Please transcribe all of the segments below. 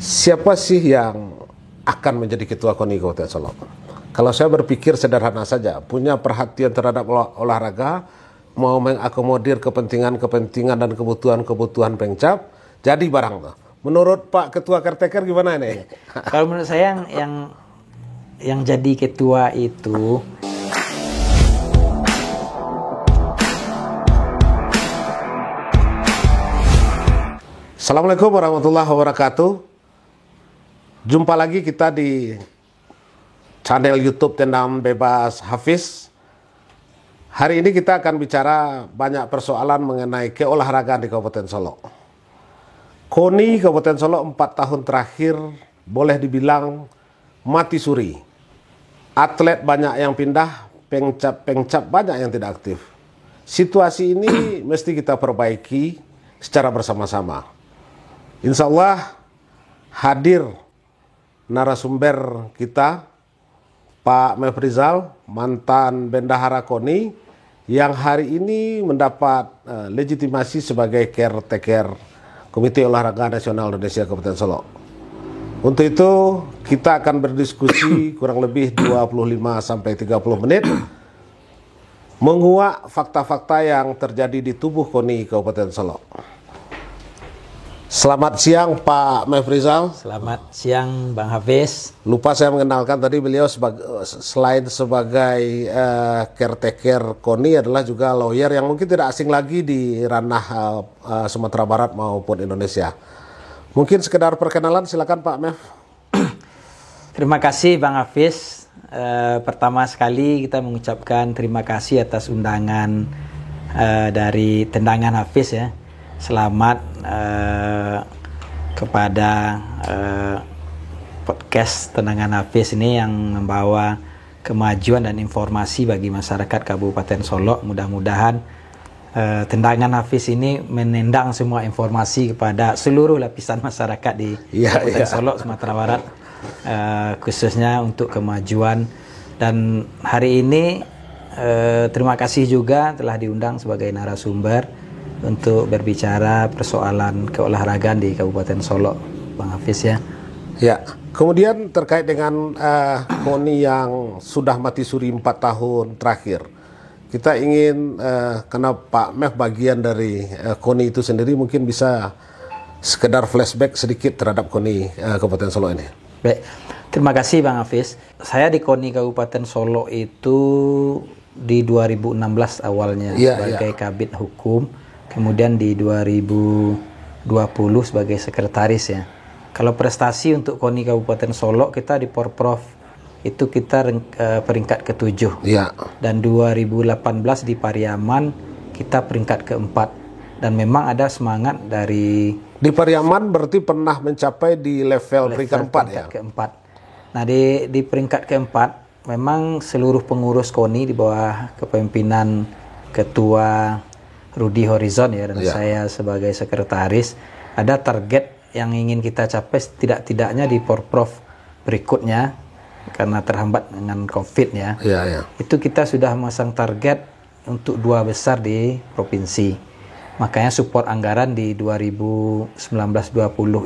Siapa sih yang akan menjadi ketua KONI Kabupaten Solok? Kalau saya berpikir sederhana saja, punya perhatian terhadap olahraga, mau mengakomodir kepentingan dan kebutuhan Pemcap, jadi barang tuh. Menurut Pak Ketua Caretaker gimana ini? Kalau menurut saya yang jadi ketua itu Assalamualaikum warahmatullahi wabarakatuh. Jumpa lagi kita di channel YouTube Tendang Bebas Hafiz. Hari ini kita akan bicara banyak persoalan mengenai keolahragaan di Kabupaten Solok. KONI Kabupaten Solok 4 tahun terakhir boleh dibilang mati suri. Atlet banyak yang pindah, pengcap banyak yang tidak aktif. Situasi ini mesti kita perbaiki secara bersama-sama. Insya Allah hadir narasumber kita, Pak Mefrizal, mantan bendahara KONI, yang hari ini mendapat legitimasi sebagai caretaker Komite Olahraga Nasional Indonesia Kabupaten Solok. Untuk itu kita akan berdiskusi kurang lebih 25-30 menit menguak fakta-fakta yang terjadi di tubuh KONI Kabupaten Solok. Selamat siang Pak Mefrizal. Selamat siang Bang Hafiz. Lupa saya mengenalkan tadi, beliau selain sebagai caretaker KONI adalah juga lawyer yang mungkin tidak asing lagi di ranah Sumatera Barat maupun Indonesia. Mungkin sekedar perkenalan, silakan Pak Mef. Terima kasih Bang Hafiz. Pertama sekali kita mengucapkan terima kasih atas undangan dari Tendangan Hafiz ya. Selamat kepada podcast Tendangan Hafiz ini yang membawa kemajuan dan informasi bagi masyarakat Kabupaten Solok. Mudah-mudahan Tendangan Hafiz ini menendang semua informasi kepada seluruh lapisan masyarakat di Kabupaten Solok, Sumatera Barat, khususnya untuk kemajuan. Dan hari ini terima kasih juga telah diundang sebagai narasumber untuk berbicara persoalan keolahragaan di Kabupaten Solok, Bang Hafiz ya. Ya, kemudian terkait dengan KONI yang sudah mati suri 4 tahun terakhir, kita ingin karena Pak Mef bagian dari KONI itu sendiri, mungkin bisa sekedar flashback sedikit terhadap KONI Kabupaten Solok ini. Baik, terima kasih Bang Hafiz. Saya di KONI Kabupaten Solok itu di 2016 awalnya sebagai Kabid Hukum. Kemudian di 2020 sebagai sekretaris ya. Kalau prestasi untuk KONI Kabupaten Solok, kita di Porprov itu kita peringkat ke-7. Ya. Dan 2018 di Pariaman kita peringkat ke-4. Dan memang ada semangat dari... Di Pariaman berarti pernah mencapai di level peringkat 4 ya? Ke-4. Nah di peringkat ke-4 memang seluruh pengurus KONI di bawah kepemimpinan Ketua Rudi Horizon ya, dan saya sebagai sekretaris, ada target yang ingin kita capai tidak-tidaknya di Porprov berikutnya karena terhambat dengan COVID ya. Itu kita sudah memasang target untuk 2 besar di provinsi. Makanya support anggaran di 2019-20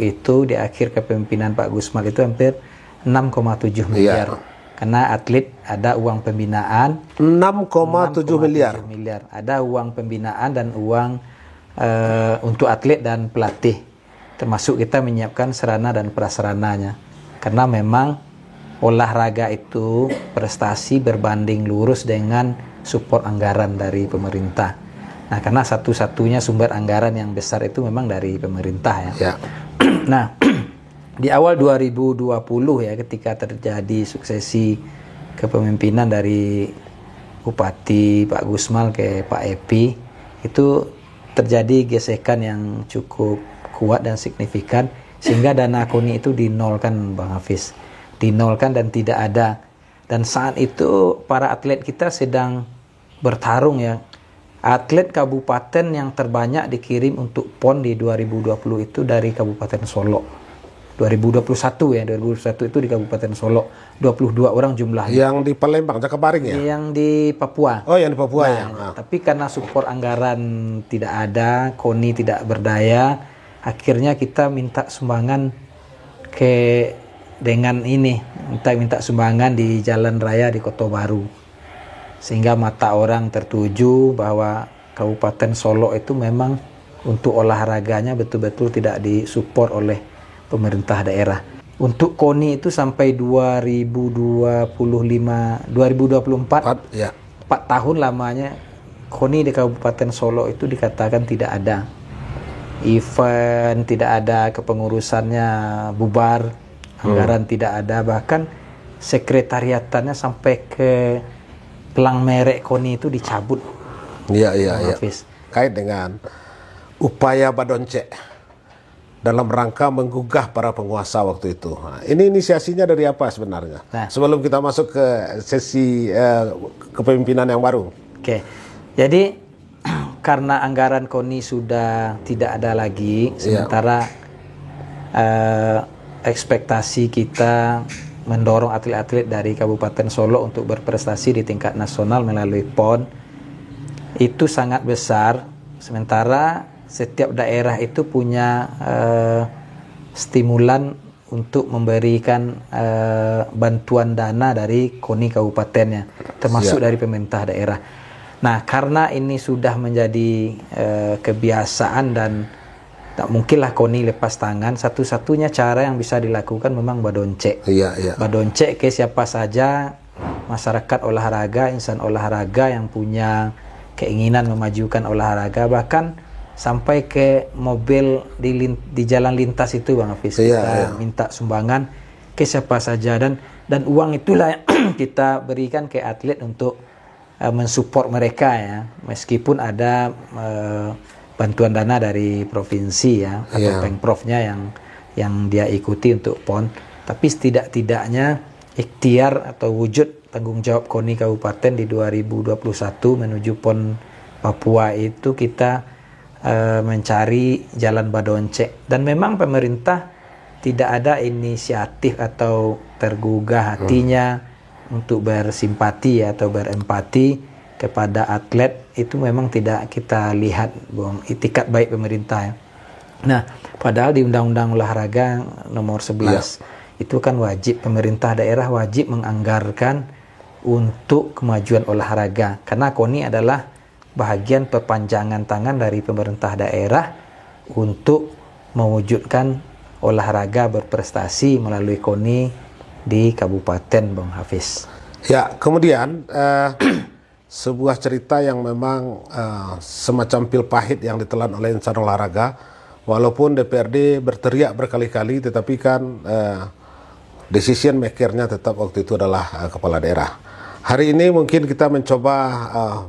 itu di akhir kepemimpinan Pak Gusmal itu hampir 6,7 miliar. Karena atlet ada uang pembinaan 6,7 miliar. Ada uang pembinaan dan uang untuk atlet dan pelatih. Termasuk kita menyiapkan sarana dan prasarananya. Karena memang olahraga itu prestasi berbanding lurus dengan support anggaran dari pemerintah. Nah, karena satu-satunya sumber anggaran yang besar itu memang dari pemerintah ya. Nah, di awal 2020 ya, ketika terjadi suksesi kepemimpinan dari Bupati Pak Gusmal ke Pak Epi, itu terjadi gesekan yang cukup kuat dan signifikan sehingga dana KONI itu dinolkan Bang Hafiz. Dinolkan dan tidak ada. Dan saat itu para atlet kita sedang bertarung ya. Atlet kabupaten yang terbanyak dikirim untuk PON di 2020 itu dari Kabupaten Solok. 2021 ya, 2021 itu di Kabupaten Solok 22 orang jumlahnya. Yang di Palembang, Jakabaring ya? Yang di Papua. Oh, yang di Papua ya. Tapi karena support anggaran tidak ada, KONI tidak berdaya, akhirnya kita minta sumbangan dengan ini minta sumbangan di jalan raya di Kota Baru, sehingga mata orang tertuju bahwa Kabupaten Solo itu memang untuk olahraganya betul-betul tidak disupport oleh pemerintah daerah. Untuk KONI itu sampai 2024 ya. 4 tahun lamanya KONI di Kabupaten Solo itu dikatakan tidak ada event, tidak ada kepengurusannya, bubar, anggaran tidak ada, bahkan sekretariatannya sampai ke pelang merek KONI itu dicabut. Iya. Kait dengan upaya Badonce dalam rangka menggugah para penguasa waktu itu. Nah, ini inisiasinya dari apa sebenarnya? Nah, sebelum kita masuk ke sesi kepemimpinan yang baru. Oke. Jadi karena anggaran KONI sudah tidak ada lagi, sementara ekspektasi kita mendorong atlet-atlet dari Kabupaten Solo untuk berprestasi di tingkat nasional melalui PON itu sangat besar, sementara setiap daerah itu punya stimulan untuk memberikan bantuan dana dari KONI kabupatennya, termasuk dari pemerintah daerah. Nah, karena ini sudah menjadi kebiasaan dan tak mungkinlah KONI lepas tangan, satu-satunya cara yang bisa dilakukan memang Badonce. Badonce ke siapa saja, masyarakat olahraga, insan olahraga yang punya keinginan memajukan olahraga, bahkan sampai ke mobil di jalan lintas itu Bang Hafiz, kita minta sumbangan ke siapa saja, dan uang itulah yang kita berikan ke atlet untuk mensupport mereka ya, meskipun ada bantuan dana dari provinsi ya atau pengprovnya yang dia ikuti untuk PON, tapi setidak-tidaknya ikhtiar atau wujud tanggung jawab KONI Kabupaten di 2021 menuju PON Papua itu kita mencari jalan Badonce, dan memang pemerintah tidak ada inisiatif atau tergugah hatinya untuk bersimpati atau berempati kepada atlet, itu memang tidak kita lihat itikat baik pemerintah ya. Nah, padahal di Undang-Undang Olahraga nomor 11 itu kan wajib, pemerintah daerah wajib menganggarkan untuk kemajuan olahraga, karena KONI adalah bahagian perpanjangan tangan dari pemerintah daerah untuk mewujudkan olahraga berprestasi melalui KONI di Kabupaten Bang Hafiz. Ya, kemudian sebuah cerita yang memang semacam pil pahit yang ditelan oleh insan olahraga, walaupun DPRD berteriak berkali-kali, tetapi kan decision makernya tetap waktu itu adalah kepala daerah. Hari ini mungkin kita mencoba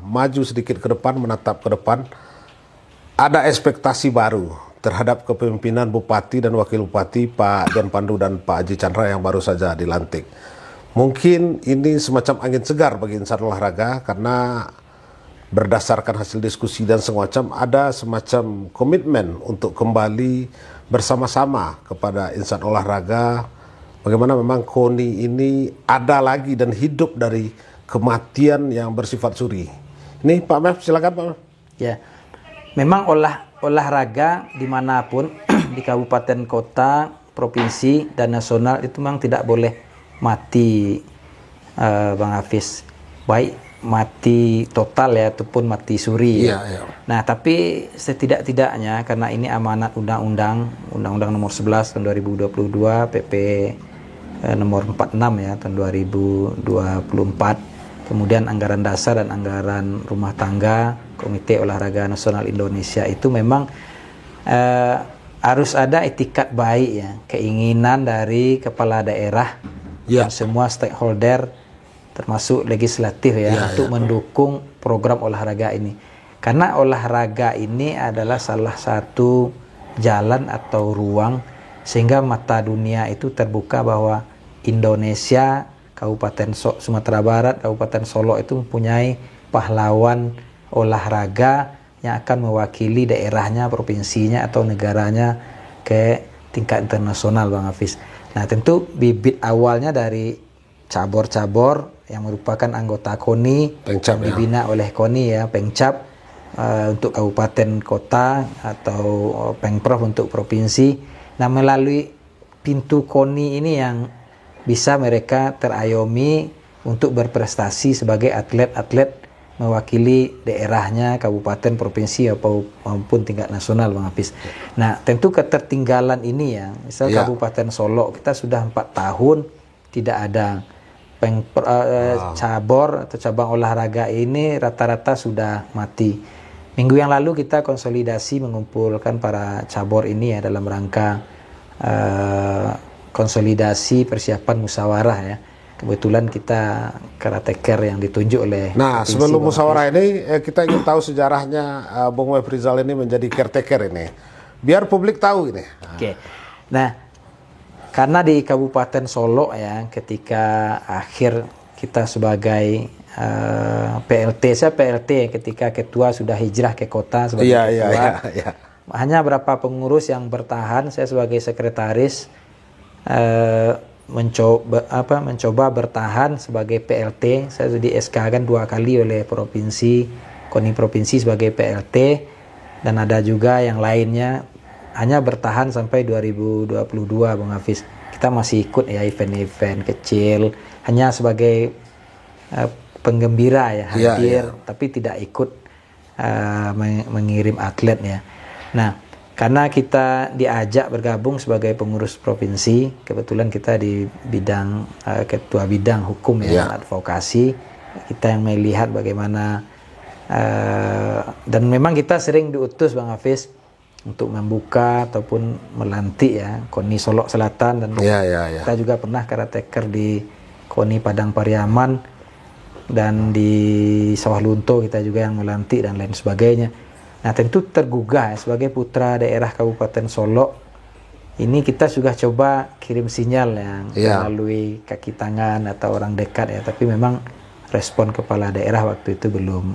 maju sedikit ke depan, menatap ke depan. Ada ekspektasi baru terhadap kepemimpinan Bupati dan Wakil Bupati Pak John Pandu dan Pak Haji Chandra yang baru saja dilantik. Mungkin ini semacam angin segar bagi insan olahraga, karena berdasarkan hasil diskusi dan semacam ada semacam komitmen untuk kembali bersama-sama kepada insan olahraga. Bagaimana memang KONI ini ada lagi dan hidup dari kematian yang bersifat suri. Ini Pak Mef, silakan Pak Mef. Ya, memang olahraga dimanapun di kabupaten, kota, provinsi dan nasional itu memang tidak boleh mati, Bang Hafiz. Baik mati total ya ataupun mati suri. Nah, tapi setidak-tidaknya karena ini amanat Undang-Undang nomor 11 tahun 2022, PP nomor 46 ya tahun 2024, kemudian anggaran dasar dan anggaran rumah tangga Komite Olahraga Nasional Indonesia itu memang harus ada etikat baik ya, keinginan dari kepala daerah dan semua stakeholder termasuk legislatif untuk mendukung program olahraga ini, karena olahraga ini adalah salah satu jalan atau ruang sehingga mata dunia itu terbuka bahwa Indonesia, Kabupaten Sumatera Barat, Kabupaten Solo itu mempunyai pahlawan olahraga yang akan mewakili daerahnya, provinsinya atau negaranya ke tingkat internasional Bang Hafiz. Nah, tentu bibit awalnya dari cabur-cabur yang merupakan anggota KONI yang dibina oleh KONI ya, Pengcap untuk kabupaten kota atau Pengprov untuk provinsi. Nah, melalui pintu KONI ini yang bisa mereka terayomi untuk berprestasi sebagai atlet-atlet mewakili daerahnya, kabupaten, provinsi maupun tingkat nasional, Bang Hafiz. Nah, tentu ketertinggalan ini ya, misal Kabupaten Solo kita sudah 4 tahun tidak ada cabur atau cabang olahraga ini rata-rata sudah mati. Minggu yang lalu kita konsolidasi mengumpulkan para cabur ini ya dalam rangka konsolidasi persiapan musyawarah ya. Kebetulan kita karateker yang ditunjuk oleh sebelum musyawarah ini kita ingin tahu sejarahnya Bung Wefrizal ini menjadi caretaker ini. Biar publik tahu ini. Oke. Nah, karena di Kabupaten Solo ya ketika akhir kita sebagai PLT, saya PLT ketika ketua sudah hijrah ke kota sebagai ketua. Hanya berapa pengurus yang bertahan, saya sebagai sekretaris mencoba bertahan sebagai PLT. Saya sudah di SK kan 2 kali oleh provinsi, KONI provinsi sebagai PLT, dan ada juga yang lainnya hanya bertahan sampai 2022, Bang Hafiz. Kita masih ikut ya event-event kecil hanya sebagai penggembira ya hadir, tapi tidak ikut mengirim atlet ya. Nah, karena kita diajak bergabung sebagai pengurus provinsi, kebetulan kita di bidang ketua bidang hukum ya, advokasi, kita yang melihat bagaimana dan memang kita sering diutus, Bang Hafiz, untuk membuka ataupun melantik ya KONI Solo Selatan, dan kita juga pernah karateker di KONI Padang Pariaman dan di Sawah Lunto kita juga yang melantik dan lain sebagainya. Nah, tentu tergugah ya, sebagai putra daerah Kabupaten Solo ini kita sudah coba kirim sinyal yang melalui kaki tangan atau orang dekat ya, tapi memang respon kepala daerah waktu itu belum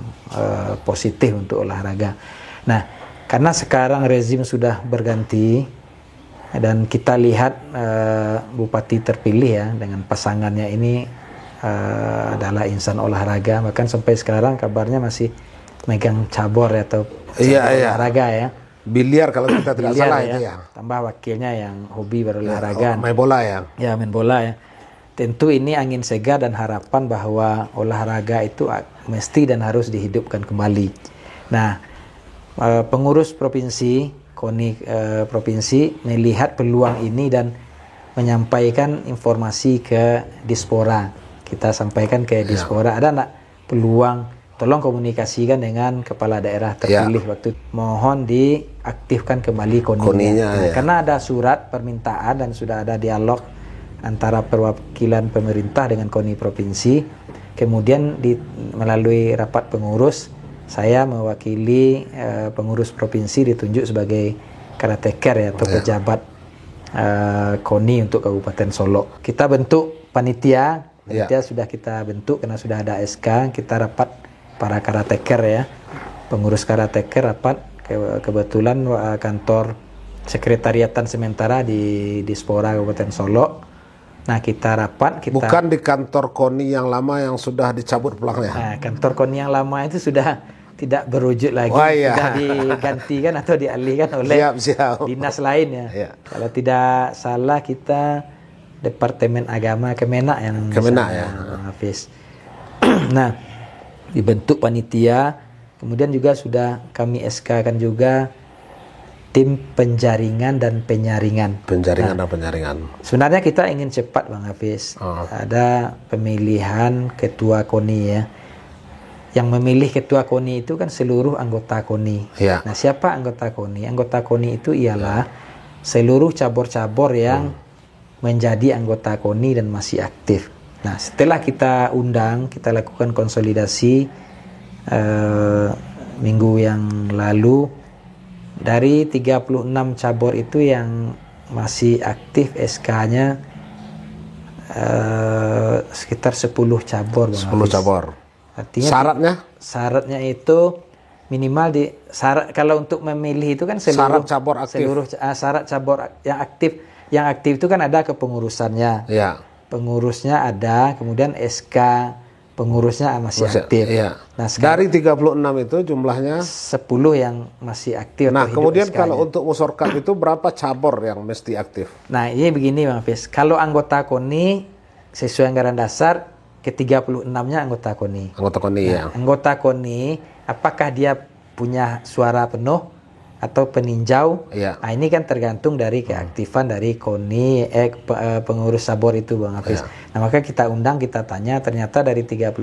positif untuk olahraga. Nah, karena sekarang rezim sudah berganti dan kita lihat bupati terpilih ya dengan pasangannya ini adalah insan olahraga, bahkan sampai sekarang kabarnya masih megang cabur atau olahraga ya. Biliar kalau kita tidak salah ya. itu ya. Tambah wakilnya yang hobi berolahraga. Main bola ya. Ya, main bola ya. Tentu ini angin segar dan harapan bahwa olahraga itu mesti dan harus dihidupkan kembali. Nah, pengurus provinsi, KONI provinsi melihat peluang ini dan menyampaikan informasi ke Dispora. Kita sampaikan ke Dispora, ada enggak peluang, tolong komunikasikan dengan kepala daerah terpilih waktu itu. Mohon diaktifkan kembali KONI-nya. Karena ada surat permintaan dan sudah ada dialog antara perwakilan pemerintah dengan KONI provinsi. Kemudian melalui rapat pengurus, saya mewakili pengurus provinsi ditunjuk sebagai karateker ya, atau pejabat KONI untuk Kabupaten Solo. Kita bentuk panitia sudah kita bentuk karena sudah ada SK. Kita rapat para karateker ya, pengurus karateker rapat, kebetulan kantor sekretariatan sementara di Dispora Kabupaten Solo. Nah, kita rapat, bukan di kantor KONI yang lama yang sudah dicabut pulangnya. Nah, kantor KONI yang lama itu sudah tidak berwujud lagi, sudah digantikan atau dialihkan oleh dinas lain ya. Kalau tidak salah kita Departemen Agama Kemenak yang Hafiz. Nah, dibentuk panitia, kemudian juga sudah kami SK kan juga tim penjaringan dan penyaringan. Dan penyaringan. Sebenarnya kita ingin cepat, Bang Hafiz. Ada pemilihan ketua KONI ya. Yang memilih ketua KONI itu kan seluruh anggota KONI. Nah, siapa anggota KONI? Anggota KONI itu ialah seluruh cabur-cabur yang menjadi anggota KONI dan masih aktif. Nah, setelah kita undang, kita lakukan konsolidasi minggu yang lalu, dari 36 cabur itu yang masih aktif SK-nya sekitar 10 cabur. 10 cabur. Artinya syaratnya itu minimal kalau untuk memilih itu kan seluruh cabur aktif. Syarat cabur yang aktif itu kan ada kepengurusannya. Pengurusnya ada, kemudian SK pengurusnya masih aktif. Iya. Nah, sekarang Dari 36 itu jumlahnya. 10 yang masih aktif. Nah, atau hidup kemudian SK-nya. kalau untuk Musorkap itu berapa cabur yang mesti aktif? Nah, ini begini Bang Hafiz. Kalau anggota KONI sesuai anggaran dasar ke-36-nya anggota KONI. Anggota KONI ya. Anggota KONI apakah dia punya suara penuh atau peninjau? Iya. Nah, ini kan tergantung dari keaktifan dari KONI pengurus cabur itu Bang Hafiz. Iya. Nah, maka kita undang, kita tanya, ternyata dari 36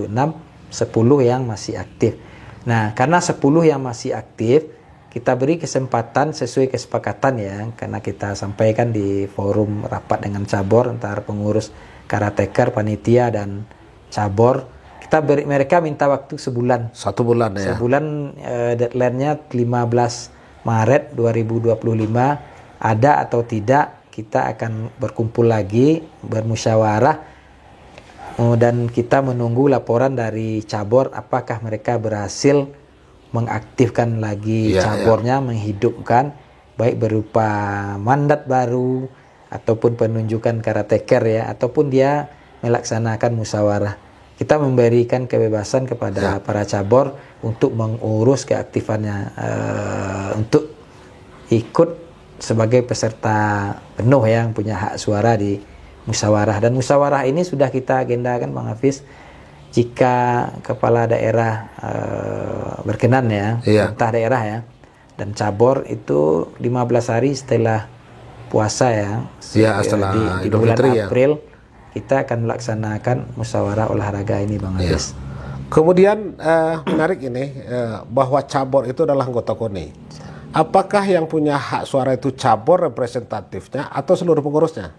10 yang masih aktif. Nah, karena 10 yang masih aktif, kita beri kesempatan sesuai kesepakatan ya, karena kita sampaikan di forum rapat dengan cabur antara pengurus karateker, panitia dan cabur. Kita beri, mereka minta waktu sebulan. 1 bulan ya. Sebulan, deadline-nya 15 Maret 2025. Ada atau tidak, kita akan berkumpul lagi, bermusyawarah, dan kita menunggu laporan dari cabur apakah mereka berhasil mengaktifkan lagi caburnya, menghidupkan, baik berupa mandat baru ataupun penunjukan karateker ya, ataupun dia melaksanakan musyawarah. Kita memberikan kebebasan kepada para cabur untuk mengurus keaktifannya, untuk ikut sebagai peserta penuh yang punya hak suara di musyawarah. Dan musyawarah ini sudah kita agendakan Bang Hafiz, jika kepala daerah berkenan ya, pemerintah daerah ya, dan cabur itu 15 hari setelah puasa ya, setelah di Idul bulan Fitri April kita akan melaksanakan musyawarah olahraga ini Bang Hafiz. Kemudian menarik ini bahwa cabur itu adalah anggota KONI. Apakah yang punya hak suara itu cabur representatifnya atau seluruh pengurusnya?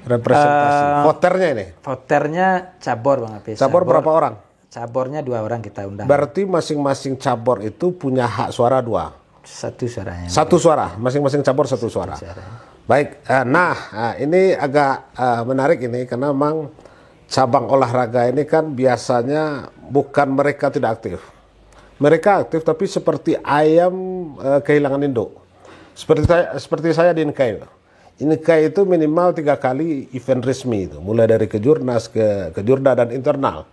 Representasi voternya ini. Voternya cabur Bang Hafiz. Cabur berapa orang? Caburnya 2 orang kita undang. Berarti masing-masing cabur itu punya hak suara 2. 1 suaranya. 1 suara, masing-masing cabur 1 suara. Baik, ini agak menarik ini karena memang cabang olahraga ini kan biasanya bukan mereka tidak aktif. Mereka aktif tapi seperti ayam kehilangan induk. Seperti saya di INKAI. INKAI itu minimal 3 kali event resmi itu, mulai dari Kejurnas, Kejurda dan internal.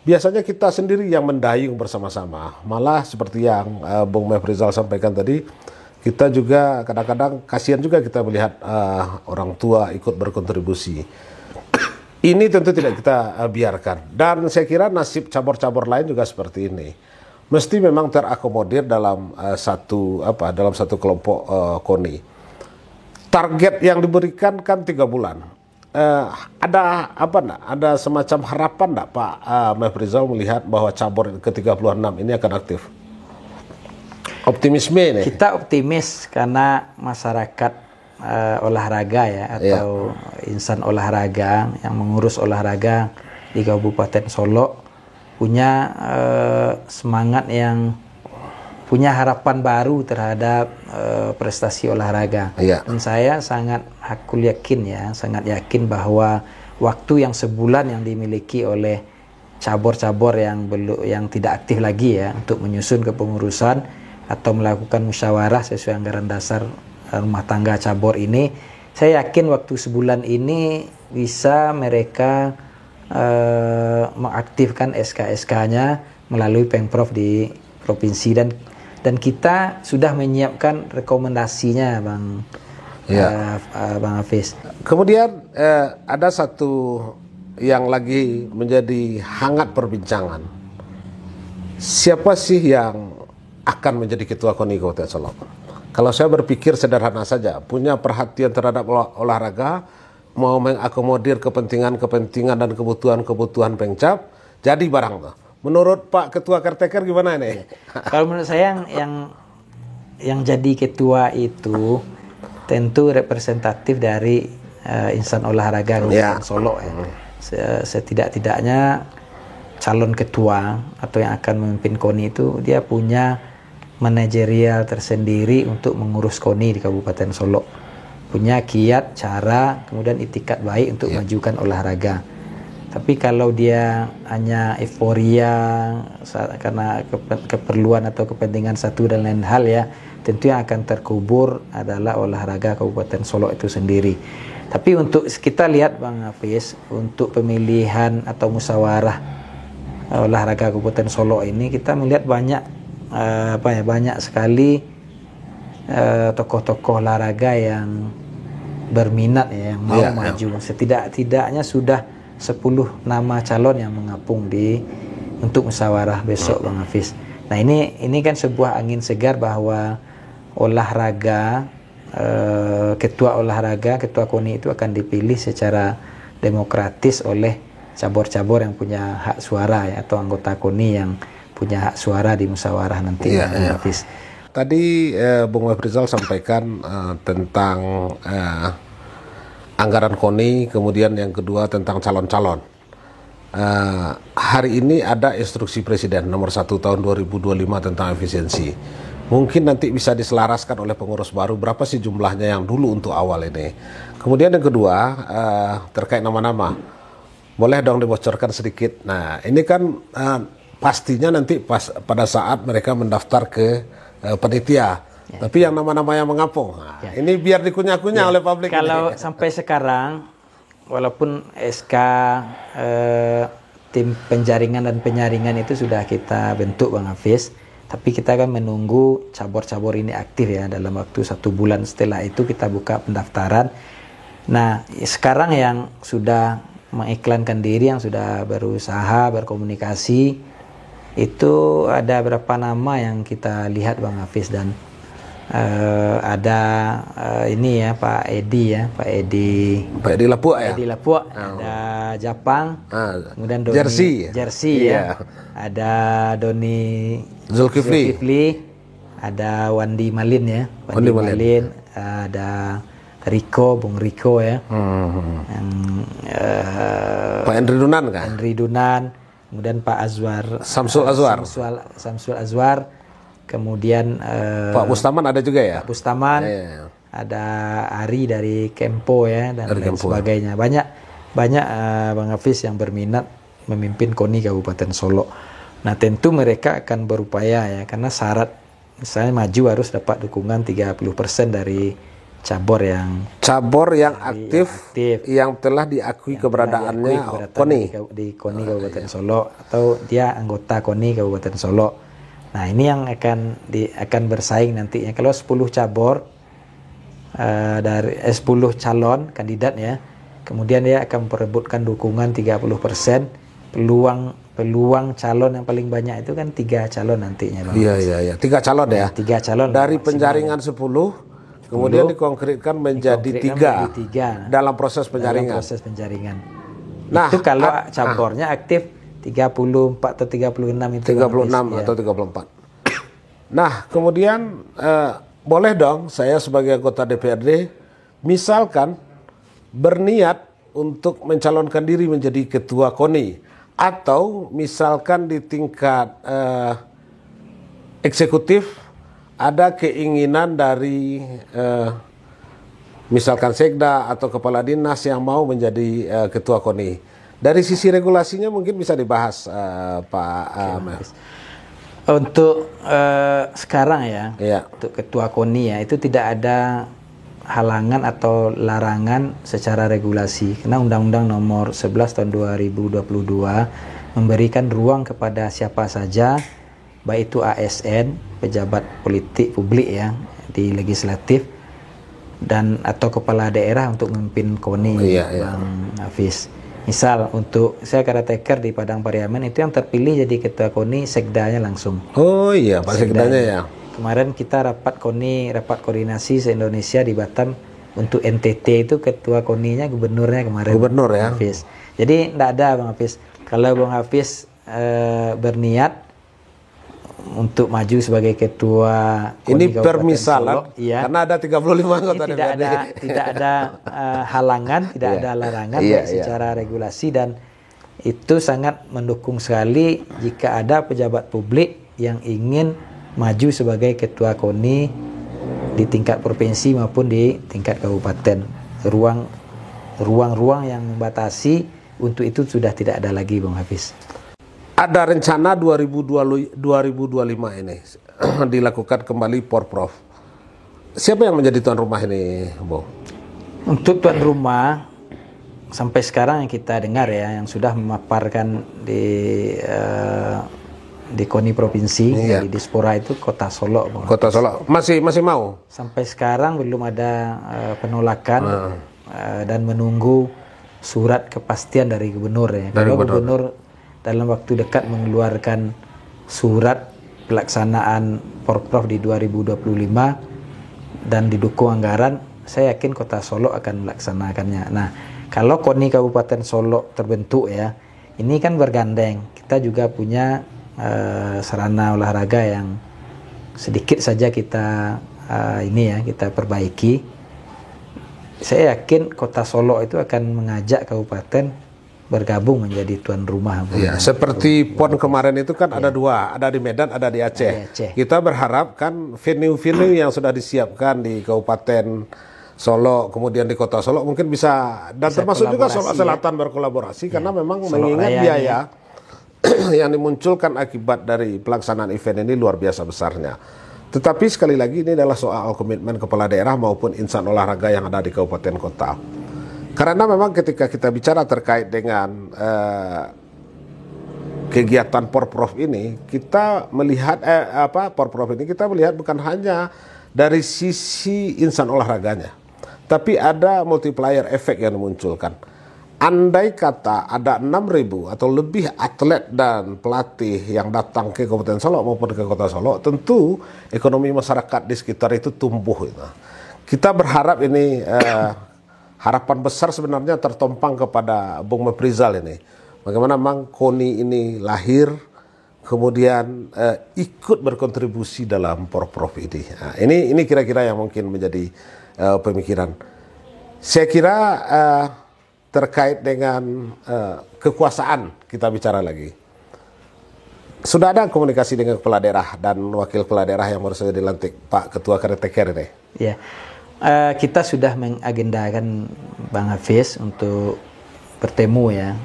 Biasanya kita sendiri yang mendayung bersama-sama. Malah seperti yang Bung Mefrizal sampaikan tadi, kita juga kadang-kadang kasihan juga kita melihat orang tua ikut berkontribusi. Ini tentu tidak kita biarkan. Dan saya kira nasib cabur-cabur lain juga seperti ini. Mesti memang terakomodir dalam satu kelompok KONI. Target yang diberikan kan 3 bulan. Ada semacam harapan enggak Pak Mefrizal melihat bahwa cabur ke-36 ini akan aktif? Optimisme ini. Kita optimis karena masyarakat olahraga ya, atau insan olahraga yang mengurus olahraga di Kabupaten Solok punya semangat, yang punya harapan baru terhadap prestasi olahraga. Dan saya sangat sangat yakin bahwa waktu yang sebulan yang dimiliki oleh cabur-cabur yang tidak aktif lagi ya, untuk menyusun kepengurusan atau melakukan musyawarah sesuai anggaran dasar rumah tangga cabur ini, saya yakin waktu sebulan ini bisa mereka mengaktifkan SK-SK-nya melalui Pemprov di provinsi, dan kita sudah menyiapkan rekomendasinya Bang Hafiz. Kemudian ada satu yang lagi menjadi hangat perbincangan. Siapa sih yang akan menjadi ketua KONI Kabupaten Solok? Kalau saya berpikir sederhana saja, punya perhatian terhadap olahraga, mau mengakomodir kepentingan dan kebutuhan Pemcap, jadi barang tuh. Menurut Pak Ketua Karteker gimana ini? Kalau menurut saya yang jadi ketua itu tentu representatif dari insan olahraga Kabupaten Solok ya. Setidak-tidaknya calon ketua atau yang akan memimpin KONI itu dia punya manajerial tersendiri untuk mengurus KONI di Kabupaten Solok. Punya kiat, cara, kemudian itikat baik untuk majukan olahraga. Tapi kalau dia hanya euforia karena keperluan atau kepentingan satu dan lain hal ya, tentu yang akan terkubur adalah olahraga Kabupaten Solok itu sendiri. Tapi untuk kita lihat Bang Hafiz, untuk pemilihan atau musyawarah olahraga Kabupaten Solok ini kita melihat banyak banyak sekali tokoh-tokoh olahraga yang berminat ya, yang mau maju. Setidak-tidaknya sudah 10 nama calon yang mengapung untuk musyawarah besok, Bang Hafiz. Nah, ini kan sebuah angin segar bahwa olahraga, ketua KONI itu akan dipilih secara demokratis oleh cabur-cabur yang punya hak suara ya, atau anggota KONI yang punya hak suara di musyawarah nanti. Hafiz. Tadi Bung Wefrizal sampaikan tentang anggaran KONI, kemudian yang kedua tentang calon-calon. Hari ini ada instruksi Presiden nomor 1 tahun 2025 tentang efisiensi. Mungkin nanti bisa diselaraskan oleh pengurus baru berapa sih jumlahnya yang dulu untuk awal ini. Kemudian yang kedua terkait nama-nama, boleh dong dibocorkan sedikit. Nah, ini kan pastinya nanti pada saat mereka mendaftar ke panitia. Tapi yang nama-nama yang mengapung, ini biar dikunyah-kunyah oleh publik. Kalau sampai sekarang, walaupun SK tim penjaringan dan penyaringan itu sudah kita bentuk, Bang Hafiz, tapi kita akan menunggu cabur-cabur ini aktif ya. Dalam waktu 1 bulan setelah itu kita buka pendaftaran. Nah, sekarang yang sudah mengiklankan diri, yang sudah berusaha berkomunikasi, itu ada berapa nama yang kita lihat, Bang Hafiz, dan ada ini ya, Pak Edi Lapuak ya. Ada Japang, kemudian Doni Jersey ya. Ada Doni Zulkifli, ada Wandi Malin ya. Wandi Malin, ada Bung Riko ya. Pak Henry Dunan kan? Henry Dunan, kemudian Pak Samsul Azwar. Kemudian Pak Bustaman ada juga ya? Pak Bustaman, ada Ari dari Kempo ya, dan lain sebagainya. Banyak Bang Hafiz yang berminat memimpin KONI Kabupaten Solok. Nah, tentu mereka akan berupaya ya, karena syarat misalnya maju harus dapat dukungan 30% dari cabur yang aktif yang telah diakui keberadaannya di KONI Kabupaten Solok, atau dia anggota KONI Kabupaten Solok. Nah, ini yang akan bersaing nantinya. Kalau 10 cabur dari 10 calon kandidat ya, kemudian dia akan memperebutkan dukungan 30%. Peluang calon yang paling banyak itu kan 3 calon nantinya, Bang. Iya. 3 calon ya. 3 calon dari penjaringan 10, kemudian dikonkretkan menjadi 3 dalam proses penjaringan. Nah, itu kalau cabornya aktif 34 atau 36 itu. 36 atau 34. Nah, kemudian boleh dong saya sebagai anggota DPRD misalkan berniat untuk mencalonkan diri menjadi ketua KONI, atau misalkan di tingkat eksekutif ada keinginan dari misalkan sekda atau kepala dinas yang mau menjadi ketua KONI. Dari sisi regulasinya mungkin bisa dibahas, Pak. Untuk sekarang ya, untuk ketua KONI ya, itu tidak ada halangan atau larangan secara regulasi, karena Undang-Undang Nomor 11 Tahun 2022 memberikan ruang kepada siapa saja, baik itu ASN, pejabat politik publik ya di legislatif, dan atau kepala daerah untuk memimpin KONI, Bang Hafiz. Misal untuk saya caretaker di Padang Pariaman, itu yang terpilih jadi ketua KONI sekdanya langsung. Oh iya, Pak Sekdanya ya. Kemarin kita rapat koordinasi se-Indonesia di Batam untuk NTT, itu ketua KONI-nya gubernurnya kemarin. Gubernur ya. Hafiz. Jadi tidak ada, Bang Hafiz. Kalau Bang Hafiz berniat untuk maju sebagai ketua KONI ini permisalan ya, karena ada 35 anggota DPRD. Tidak ada halangan, tidak ada larangan secara regulasi, dan itu sangat mendukung sekali jika ada pejabat publik yang ingin maju sebagai ketua KONI di tingkat provinsi maupun di tingkat kabupaten. Ruang-ruang yang membatasi untuk itu sudah tidak ada lagi, Bang Hafiz. Ada rencana 2025 ini dilakukan kembali Porprov. Siapa yang menjadi tuan rumah ini, Bu? Untuk tuan rumah sampai sekarang yang kita dengar ya, yang sudah memaparkan di KONI provinsi, di Dispora itu Kota Solo. Kota Solo masih mau. Sampai sekarang belum ada penolakan dan menunggu surat kepastian dari gubernur ya. Kalau gubernur dalam waktu dekat mengeluarkan surat pelaksanaan Porprov di 2025 dan didukung anggaran, saya yakin Kota Solo akan melaksanakannya. Nah, kalau KONI Kabupaten Solo terbentuk ya, ini kan bergandeng. Kita juga punya sarana olahraga yang sedikit saja kita kita perbaiki. Saya yakin Kota Solo itu akan mengajak kabupaten bergabung menjadi tuan rumah. Iya, seperti PON kemarin itu kan ada dua, ada di Medan, ada di Aceh. Kita berharap kan venue-venue yang sudah disiapkan di Kabupaten Solo, kemudian di Kota Solo mungkin bisa, dan termasuk juga Solo Selatan berkolaborasi karena memang mengingat biaya yang dimunculkan akibat dari pelaksanaan event ini luar biasa besarnya. Tetapi sekali lagi ini adalah soal komitmen kepala daerah maupun insan olahraga yang ada di kabupaten kota. Karena memang ketika kita bicara terkait dengan kegiatan Porprov ini, kita melihat Porprov ini kita melihat bukan hanya dari sisi insan olahraganya, tapi ada multiplier efek yang dimunculkan. Andai kata ada 6.000 atau lebih atlet dan pelatih yang datang ke Kabupaten Solo maupun ke Kota Solo, tentu ekonomi masyarakat di sekitar itu tumbuh. Kita berharap ini harapan besar sebenarnya tertompang kepada Bung Meprizal ini. Bagaimana memang KONI ini lahir, kemudian ikut berkontribusi dalam Porprov ini. Nah, ini kira-kira yang mungkin menjadi pemikiran. Saya kira terkait dengan kekuasaan kita bicara lagi. Sudah ada komunikasi dengan kepala daerah dan wakil kepala daerah yang baru saja dilantik, Pak Ketua Karyateker ini? Ya, kita sudah mengagendakan Bang Hafiz untuk bertemu ya.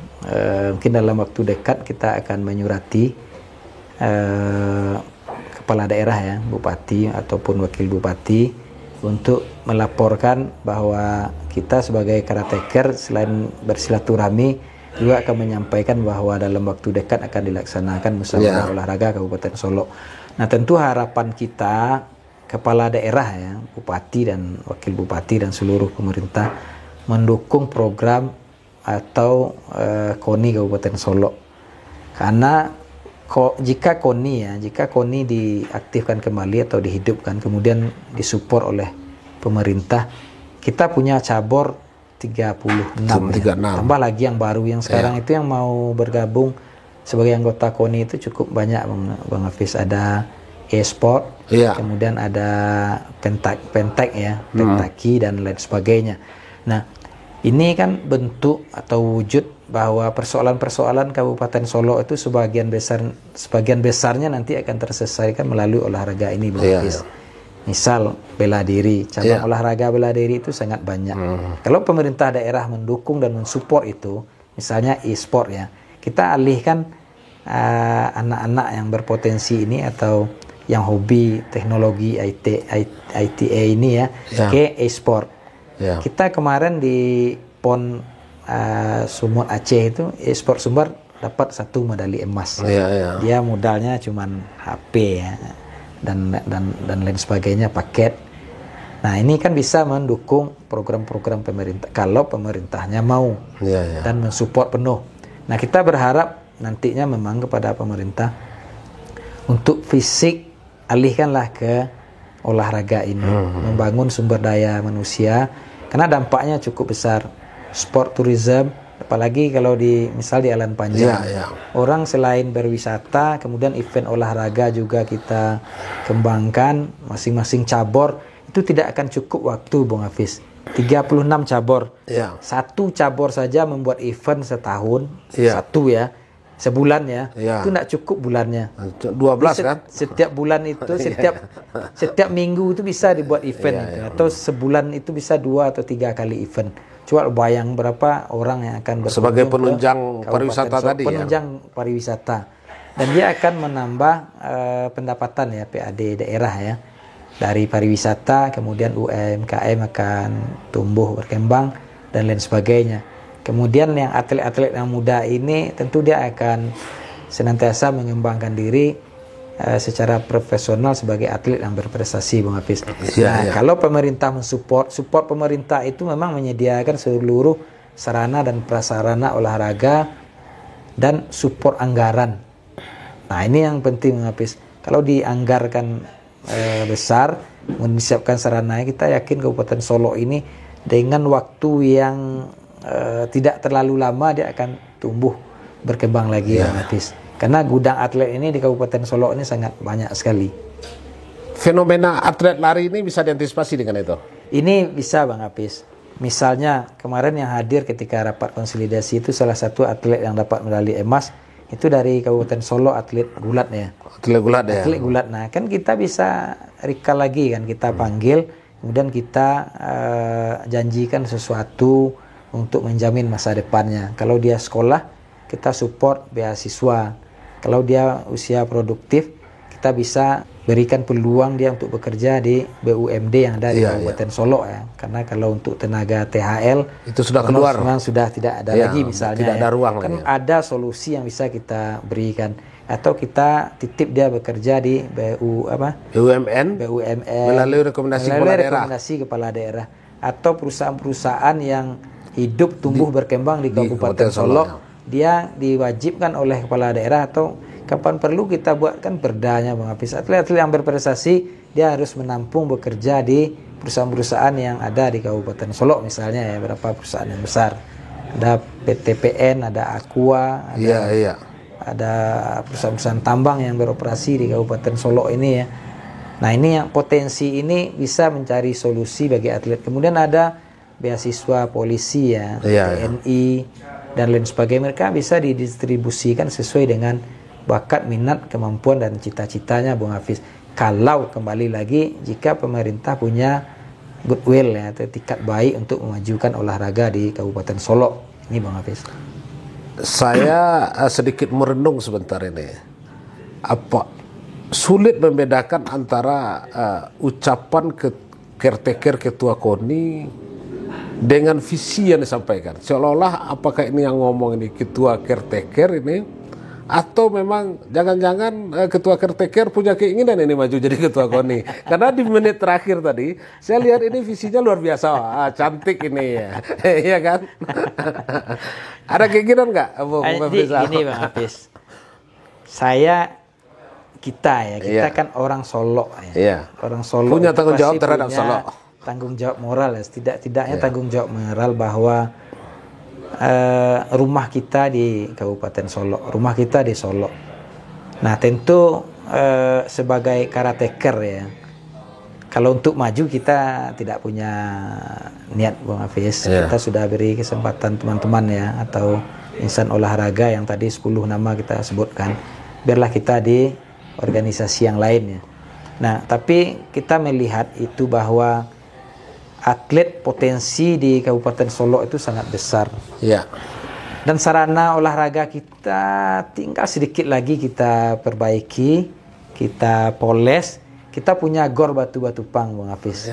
Mungkin dalam waktu dekat kita akan menyurati kepala daerah ya, bupati ataupun wakil bupati, untuk melaporkan bahwa kita sebagai Karyateker selain bersilaturahmi juga akan menyampaikan bahwa dalam waktu dekat akan dilaksanakan musyawarah olahraga Kabupaten Solo. Nah, tentu harapan kita kepala daerah ya, bupati dan wakil bupati dan seluruh pemerintah mendukung program atau KONI Kabupaten Solo. Karena jika KONI diaktifkan kembali atau dihidupkan, kemudian disupport oleh pemerintah, kita punya cabur 36 ya. Tambah lagi yang baru yang sekarang itu yang mau bergabung sebagai anggota KONI itu cukup banyak, Bang Hafiz. Ada e-sport, kemudian ada pentak ya, pentaki dan lain sebagainya. Nah, ini kan bentuk atau wujud bahwa persoalan-persoalan Kabupaten Solo itu sebagian besarnya nanti akan terselesaikan melalui olahraga ini, Bang Hafiz. Misal bela diri, cabang olahraga bela diri itu sangat banyak. Kalau pemerintah daerah mendukung dan mensupport itu, misalnya e-sport ya, kita alihkan anak-anak yang berpotensi ini atau yang hobi teknologi ITA ini ya, ke e-sport. Kita kemarin di PON Sumut Aceh itu e-sport Sumbar dapat 1 medali emas. Dia modalnya cuman HP ya, dan lain sebagainya, paket. Nah, ini kan bisa mendukung program-program pemerintah kalau pemerintahnya mau dan mensupport penuh. Nah, kita berharap nantinya memang kepada pemerintah untuk fisik alihkanlah ke olahraga ini, membangun sumber daya manusia karena dampaknya cukup besar. Sport tourism, apalagi kalau misal di Alan Panjang, orang selain berwisata, kemudian event olahraga juga kita kembangkan, masing-masing cabur itu tidak akan cukup waktu, Bung Hafiz. 36 cabur, satu cabur saja membuat event setahun, satu ya, sebulan ya, itu tidak cukup bulannya. 12 kan? Setiap bulan itu, setiap minggu itu bisa dibuat event, atau sebulan itu bisa 2 atau 3 kali event. Coba bayang berapa orang yang akan sebagai penunjang pariwisata tadi, penunjang pariwisata, dan dia akan menambah pendapatan ya, PAD daerah ya, dari pariwisata, kemudian UMKM akan tumbuh berkembang dan lain sebagainya. Kemudian yang atlet-atlet yang muda ini tentu dia akan senantiasa mengembangkan diri secara profesional sebagai atlet yang berprestasi, Bung Hafiz. Kalau pemerintah support pemerintah itu memang menyediakan seluruh sarana dan prasarana olahraga dan support anggaran. Nah, ini yang penting, Bung Hafiz. Kalau dianggarkan besar, menyiapkan sarananya, kita yakin Kabupaten Solok ini dengan waktu yang tidak terlalu lama dia akan tumbuh berkembang lagi, Bung Hafiz. Karena gudang atlet ini di Kabupaten Solok ini sangat banyak sekali. Fenomena atlet lari ini bisa diantisipasi dengan itu? Ini bisa, Bang Hafiz. Misalnya kemarin yang hadir ketika rapat konsolidasi itu salah satu atlet yang dapat medali emas itu dari Kabupaten Solok, atlet gulat ya. Atlet gulat ya. Atlet gulat. Nah, kan kita bisa recall lagi kan, kita panggil, kemudian kita janjikan sesuatu untuk menjamin masa depannya. Kalau dia sekolah, kita support beasiswa. Kalau dia usia produktif, kita bisa berikan peluang dia untuk bekerja di BUMD yang ada di Kabupaten Solok ya. Karena kalau untuk tenaga THL itu sudah keluar, memang sudah tidak ada lagi misalnya. Tidak ada ruang kan lagi. Ada solusi yang bisa kita berikan. Atau kita titip dia bekerja di BUMN melalui rekomendasi kepala daerah atau perusahaan-perusahaan yang hidup tumbuh berkembang di Kabupaten Solok. Dia diwajibkan oleh kepala daerah atau kapan perlu kita buatkan perdanya, Bang Hafiz. Atlet-atlet yang berprestasi dia harus menampung bekerja di perusahaan-perusahaan yang ada di Kabupaten Solok misalnya ya, beberapa perusahaan yang besar. Ada PTPN, ada Aqua, ada perusahaan-perusahaan tambang yang beroperasi di Kabupaten Solok ini ya. Nah, ini yang potensi ini bisa mencari solusi bagi atlet. Kemudian ada beasiswa polisi ya, TNI dan lain sebagainya. Mereka bisa didistribusikan sesuai dengan bakat, minat, kemampuan dan cita-citanya, Bung Hafiz. Kalau kembali lagi jika pemerintah punya goodwill ya, atau etikat baik untuk memajukan olahraga di Kabupaten Solok ini, Bung Hafiz. Saya sedikit merenung sebentar ini. Apa sulit membedakan antara ucapan caretaker ketua KONI dengan visi yang disampaikan? Seolah-olah apakah ini yang ngomong ini ketua caretaker ini, atau memang jangan-jangan ketua caretaker punya keinginan ini maju jadi ketua KONI? Karena di menit terakhir tadi saya lihat ini visinya luar biasa, cantik ini ya, iya kan? Ada keinginan nggak, Bung Hafiz? Ini, Bang Hafiz, kita kan orang Solok ya. Orang Solok punya tanggung jawab terhadap Solok. Tanggung jawab moral ya, tidak-tidaknya tanggung jawab moral bahwa rumah kita di Kabupaten Solok, rumah kita di Solok. Nah, tentu sebagai caretaker ya, kalau untuk maju kita tidak punya niat, Bung Hafiz. Kita sudah beri kesempatan teman-teman ya, atau insan olahraga yang tadi 10 nama kita sebutkan, biarlah kita di organisasi yang lainnya. Nah, tapi kita melihat itu bahwa atlet potensi di Kabupaten Solok itu sangat besar. Dan sarana olahraga kita tinggal sedikit lagi kita perbaiki, kita poles. Kita punya gor batu-batu pang, Bung Hafiz.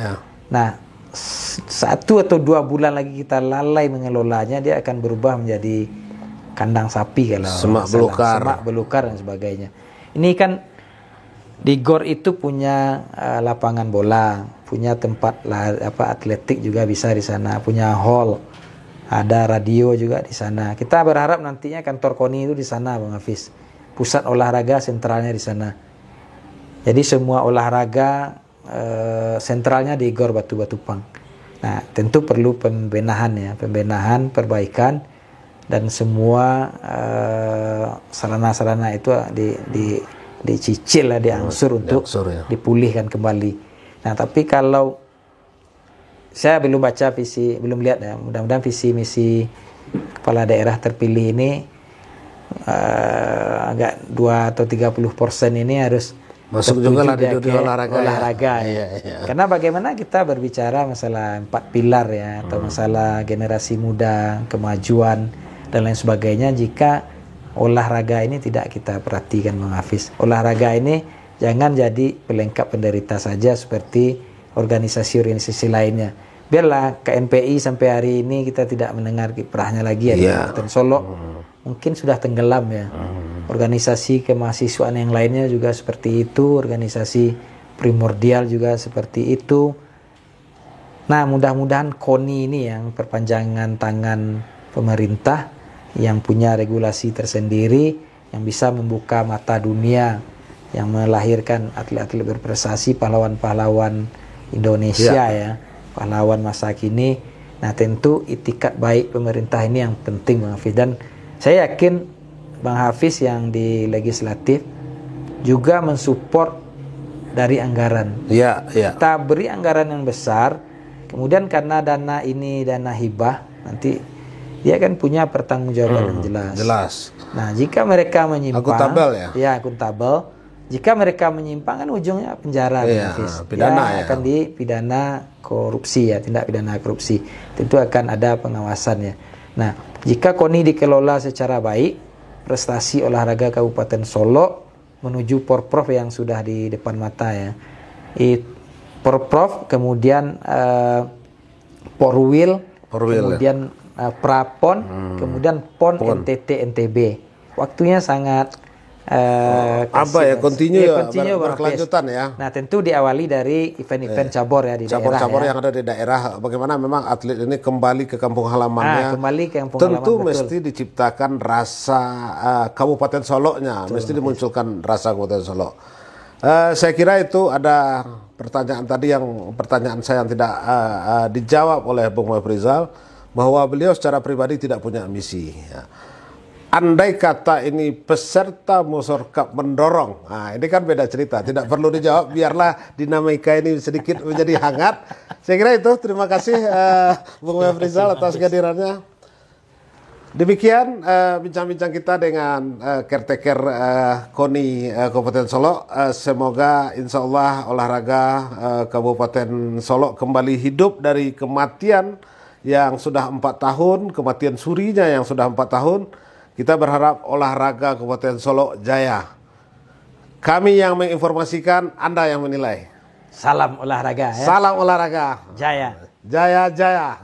Nah, 1 atau 2 bulan lagi kita lalai mengelolanya, dia akan berubah menjadi kandang sapi kalau semak belukar dan sebagainya. Ini kan di gor itu punya lapangan bola, punya tempat atletik juga bisa di sana, punya hall, ada radio juga di sana. Kita berharap nantinya kantor KONI itu di sana, Bang Hafiz. Pusat olahraga sentralnya di sana. Jadi semua olahraga sentralnya di Gor Batu-Batu Pang. Nah, tentu perlu pembenahan, perbaikan, dan semua sarana-sarana itu dicicil, diangsur untuk dipulihkan kembali. Nah, tapi kalau saya belum baca belum lihat ya, mudah-mudahan visi misi kepala daerah terpilih ini agak 2 atau 30% ini harus masuk juga lah di dunia olahraga ya. Karena bagaimana kita berbicara masalah 4 pilar ya, atau masalah generasi muda, kemajuan dan lain sebagainya, jika olahraga ini tidak kita perhatikan, Bang Hafiz. Olahraga ini jangan jadi pelengkap penderita saja seperti organisasi-organisasi lainnya. biarlah KNPI sampai hari ini kita tidak mendengar kiprahnya lagi ya di Kabupaten Solok. Mungkin sudah tenggelam ya. Organisasi kemahasiswaan yang lainnya juga seperti itu, organisasi primordial juga seperti itu. Nah, mudah-mudahan KONI ini yang perpanjangan tangan pemerintah yang punya regulasi tersendiri, yang bisa membuka mata dunia, yang melahirkan atlet-atlet berprestasi, pahlawan-pahlawan Indonesia ya, pahlawan masa kini. Nah, tentu itikat baik pemerintah ini yang penting Bang Hafiz, dan saya yakin Bang Hafiz yang di legislatif juga mensupport dari anggaran. Kita beri anggaran yang besar, kemudian karena dana ini dana hibah, nanti dia kan punya pertanggungjawaban yang jelas. Nah, jika mereka menyimpang, akuntabel ya, akuntabel. Jika mereka menyimpang kan ujungnya penjara, pidana akan dipidana korupsi ya, tindak pidana korupsi. Tentu akan ada pengawasannya. Nah, jika KONI dikelola secara baik, prestasi olahraga Kabupaten Solok menuju Porprov yang sudah di depan mata ya. Porprov, kemudian Porwil, kemudian Prapon, kemudian PON NTT NTB. Waktunya sangat continue berkelanjutan ya. Nah, tentu diawali dari event-event cabur ya di cabur-cabur daerah. Yang ada di daerah. Bagaimana memang atlet ini kembali ke kampung halamannya. Tentu mesti diciptakan rasa Kabupaten Soloknya, mesti dimunculkan rasa Kabupaten Solok. Saya kira itu ada pertanyaan saya yang tidak dijawab oleh Bung Mafrizal, bahwa beliau secara pribadi tidak punya misi. Ya. Andai kata ini peserta Musor Cup mendorong, nah ini kan beda cerita, tidak perlu dijawab, biarlah dinamika ini sedikit menjadi hangat. Saya kira itu, terima kasih Bung Mafrizal atas kehadirannya. Demikian bincang-bincang kita dengan caretaker KONI Kabupaten Solok. Semoga insya Allah olahraga Kabupaten Solok kembali hidup dari kematian yang sudah 4 tahun, kematian surinya yang sudah 4 tahun. Kita berharap olahraga Kabupaten Solok jaya. Kami yang menginformasikan, Anda yang menilai. Salam olahraga ya. Salam olahraga. Jaya. Jaya, jaya.